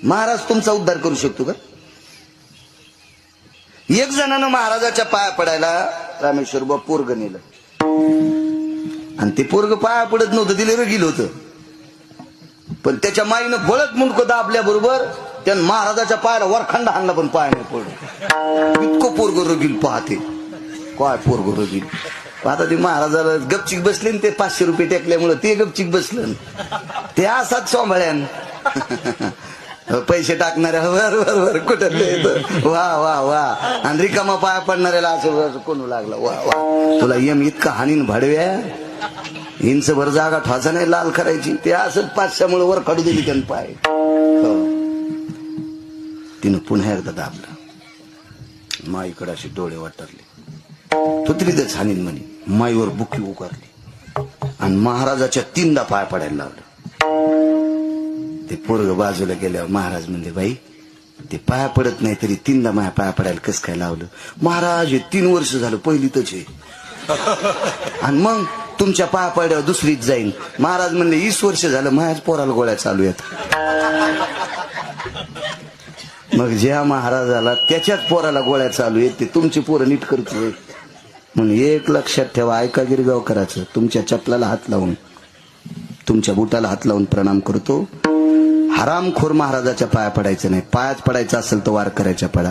महाराज तुमचा उद्धार करू शकतो का? एक जणानं महाराजाच्या पाया पडायला रामेश्वर बाबा पोरग नेलं आणि ते पोरग पाया पडत नव्हतं, तिला रगील होतं. पण त्याच्या माईनं बळत मुंडकं दाबल्या बरोबर त्यानं महाराजाच्या पायाला वरखंड हाणला, पण पाय नाही पडलं. इतकं पोरग रगील पाहते, काय पोरग रगील. आता ते महाराजाला गपचिक बसले, ते 500 रुपये टेकल्यामुळे ते गपचिक बसलं. ते असाच सांभाळ्यान पैसे टाकणाऱ्या वर वर वर कुठं वा वा वा, आणि रिकामा पाया पडणाऱ्याला असं कोणू लागला. वा वा, तुला यम इतका हानीन भाडव्या, इंच भर जागा ठोचा नाही लाल करायची. ते असं 500मुळे वर काढू दिली त्यानं पाय. तिनं पुन्हा एकदा दाबलं. माईकडे असे डोळे वाटरले. तो तरीच हानीन म्हणे. माईवर बुकी उकारली आणि महाराजाच्या 3दा पाय पडायला लावलं. ते पोरग बाजूला गेल्यावर महाराज म्हणले, बाई ते पाया पडत नाही तरी 3दा माझ्या पाया पडायला कसं काय लावलं? महाराज हे 3 वर्ष झालं पहिलीतच आहे, आणि मग तुमच्या पाया पड्यावर दुसरीच जाईन. महाराज म्हणले 20 वर्ष झालं माझ्याच पोराला गोळ्या चालू आहेत. मग ज्या महाराजाला त्याच्याच पोराला गोळ्या चालू आहेत ते तुमची पोरं नीट करतोय. म्हणून एक लक्षात ठेवा, ऐका गिरगावकरांचं, तुमच्या चपलाला हात लावून, तुमच्या बुटाला हात लावून प्रणाम करतो. हरामखोर महाराजाच्या पाया पडायचं नाही. पायाच पडायचं असेल तर वार करायच्या पडा.